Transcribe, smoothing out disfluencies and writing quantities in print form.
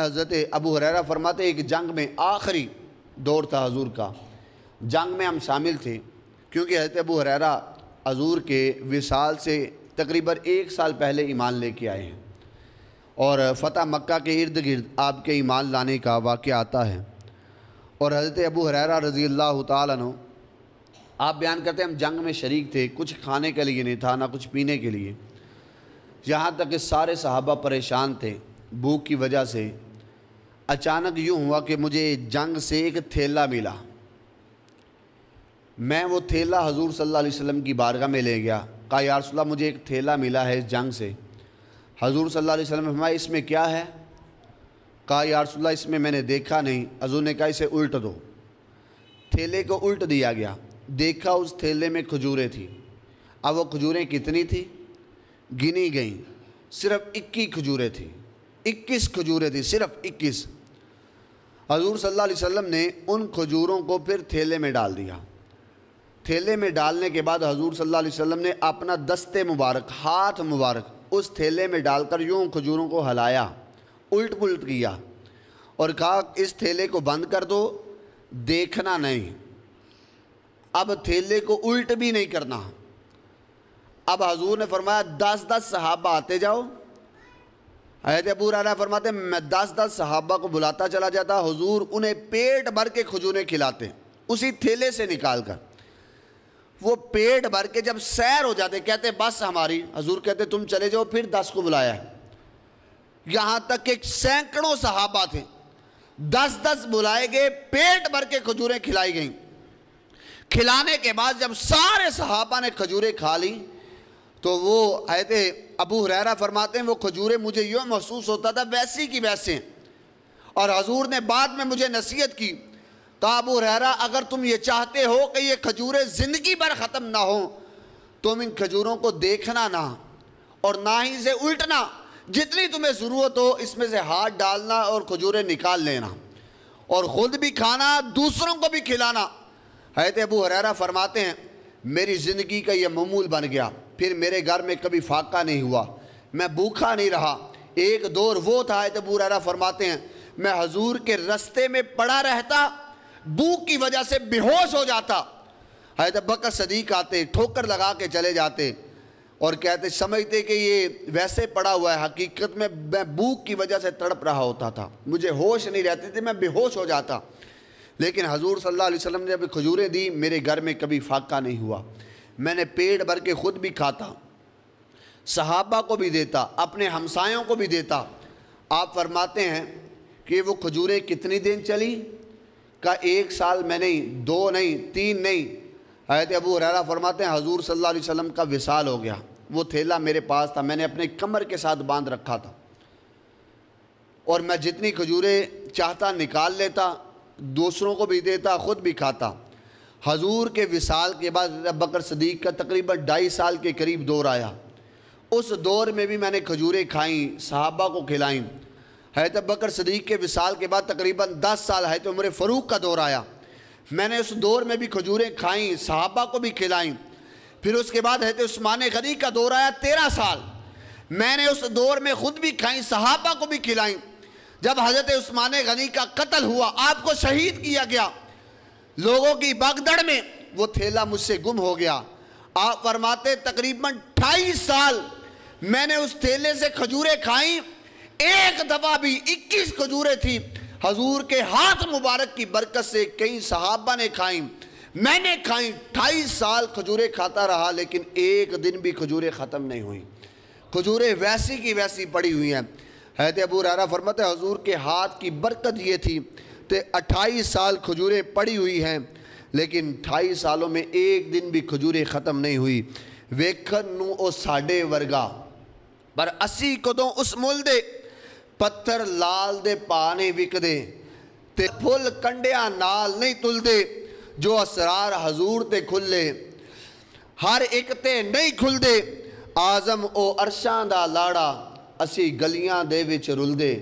حضرت ابو ہریرہ فرماتے ایک جنگ میں آخری دور تھا حضور کا، جنگ میں ہم شامل تھے، کیونکہ حضرت ابو ہریرہ حضور کے وصال سے تقریباً 1 سال پہلے ایمان لے کے آئے ہیں، اور فتح مکہ کے ارد گرد آپ کے ایمان لانے کا واقعہ آتا ہے۔ اور حضرت ابو ہریرہ رضی اللہ تعالیٰ عنہ آپ بیان کرتے ہیں ہم جنگ میں شریک تھے، کچھ کھانے کے لیے نہیں تھا نہ کچھ پینے کے لیے، یہاں تک کہ سارے صحابہ پریشان تھے بھوک کی وجہ سے۔ اچانک یوں ہوا کہ مجھے جنگ سے ایک تھیلا ملا، میں وہ تھیلا حضور صلی اللہ علیہ وسلم کی بارگاہ میں لے گیا، کہا یا رسول اللہ مجھے ایک تھیلا ملا ہے اس جنگ سے۔ حضور صلی اللہ علیہ وسلم نے فرمایا اس میں کیا ہے؟ کہا یا رسول اللہ اس میں میں نے دیکھا نہیں۔ حضور نے کہا اسے الٹ دو۔ تھیلے کو الٹ دیا گیا، دیکھا اس تھیلے میں کھجوریں تھیں۔ اب وہ کھجوریں کتنی تھیں؟ گنی گئیں، صرف 21 کھجوریں تھیں، 21 کھجوریں تھیں، صرف 21۔ حضور صلی اللہ علیہ وسلم نے ان کھجوروں کو پھر تھیلے میں ڈال دیا۔ تھیلے میں ڈالنے کے بعد حضور صلی اللہ علیہ وسلم نے اپنا دست مبارک، ہاتھ مبارک اس تھیلے میں ڈال کر یوں کھجوروں کو ہلایا، الٹ پلٹ کیا، اور کہا اس تھیلے کو بند کر دو، دیکھنا نہیں، اب تھیلے کو الٹ بھی نہیں کرنا۔ اب حضور نے فرمایا 10 صحابہ آتے جاؤ۔ حضرت ابو ہریرہ فرماتے ہیں میں 10 صحابہ کو بلاتا چلا جاتا، حضور انہیں پیٹ بھر کے کھجوریں کھلاتے اسی تھیلے سے نکال کر۔ وہ پیٹ بھر کے جب سیر ہو جاتے کہتے بس ہماری، حضور کہتے تم چلے جاؤ، پھر 10 کو بلایا ہے۔ یہاں تک کہ سینکڑوں صحابہ تھے، 10 بلائے گئے، پیٹ بھر کے کھجوریں کھلائی گئیں۔ کھلانے کے بعد جب سارے صحابہ نے کھجوریں کھا لی تو وہ حضرت ابو ہریرہ فرماتے ہیں وہ کھجوریں مجھے یوں محسوس ہوتا تھا ویسی کی ویسے، اور حضور نے بعد میں مجھے نصیحت کی، کہا ابو ہریرہ اگر تم یہ چاہتے ہو کہ یہ کھجوریں زندگی بھر ختم نہ ہوں، تم ان کھجوروں کو دیکھنا نہ اور نہ ہی اسے الٹنا، جتنی تمہیں ضرورت ہو اس میں سے ہاتھ ڈالنا اور کھجوریں نکال لینا، اور خود بھی کھانا، دوسروں کو بھی کھلانا۔ حضرت ابو ہریرہ فرماتے ہیں میری زندگی کا یہ معمول بن گیا، پھر میرے گھر میں کبھی فاقہ نہیں ہوا، میں بھوکا نہیں رہا۔ ایک دور وہ تھا، حضرت ابو ہریرہ فرماتے ہیں میں حضور کے رستے میں پڑا رہتا، بھوک کی وجہ سے بے ہوش ہو جاتا، حضرت ابوبکر صدیق آتے، ٹھوکر لگا کے چلے جاتے اور کہتے سمجھتے کہ یہ ویسے پڑا ہوا ہے، حقیقت میں بھوک کی وجہ سے تڑپ رہا ہوتا تھا، مجھے ہوش نہیں رہتی تھی، میں بے ہوش ہو جاتا۔ لیکن حضور صلی اللہ علیہ وسلم نے جب کھجوریں دی میرے گھر میں کبھی فاقہ نہیں ہوا، میں نے پیٹ بھر کے خود بھی کھاتا، صحابہ کو بھی دیتا، اپنے ہمسایوں کو بھی دیتا۔ آپ فرماتے ہیں کہ وہ کھجوریں کتنی دن چلی؟ کہ 1 سال میں نہیں، 2 نہیں، 3 نہیں۔ حضرت ابو ہریرہ فرماتے ہیں حضور صلی اللہ علیہ وسلم کا وصال ہو گیا، وہ تھیلا میرے پاس تھا، میں نے اپنے کمر کے ساتھ باندھ رکھا تھا، اور میں جتنی کھجوریں چاہتا نکال لیتا، دوسروں کو بھی دیتا، خود بھی کھاتا۔ حضور کے وصال کے بعد ابوبکر صدیق کا تقریباً 2.5 سال کے قریب دور آیا، اس دور میں بھی میں نے کھجوریں کھائیں، صحابہ کو کھلائیں۔ حضرت ابوبکر صدیق کے وصال کے بعد تقریباً 10 سال حضرت عمر فاروق کا دور آیا، میں نے اس دور میں بھی کھجوریں کھائیں، صحابہ کو بھی کھلائیں۔ پھر اس کے بعد حضرت عثمان غنی کا دور آیا 13 سال، میں نے اس دور میں خود بھی کھائیں، صحابہ کو بھی کھلائیں۔ جب حضرت عثمان غنی کا قتل ہوا، آپ کو شہید کیا گیا، لوگوں کی بھگدڑ میں وہ تھیلا مجھ سے گم ہو گیا۔ آپ فرماتے تقریباً 28 سال میں نے اس تھیلے سے کھجوریں کھائیں، ایک دفعہ بھی 21 کھجوریں تھیں، حضور کے ہاتھ مبارک کی برکت سے کئی صحابہ نے کھائیں، میں نے کھائیں، 28 سال کھجوریں کھاتا رہا، لیکن ایک دن بھی کھجوریں ختم نہیں ہوئیں، کھجوریں ویسی کی ویسی پڑی ہوئی ہیں۔ حضرت ابو ہریرہ فرماتے ہیں حضور کے ہاتھ کی برکت یہ تھی کہ 28 سال کھجوریں پڑی ہوئی ہیں، لیکن 28 سالوں میں ایک دن بھی کھجوریں ختم نہیں ہوئی۔ ویکھن نوں او ساڈے ورگا پر اسی کدوں اس مل دے، پتھر لال دے پا نہیں وکدے تے پھل کنڈیاں نال نہیں تل دے، جو اسرار حضور تے کھلے ہر ایک تے نہیں کھل دے، آزم او عرشاں دا لاڑا اسی گلیاں دے وچ رل دے۔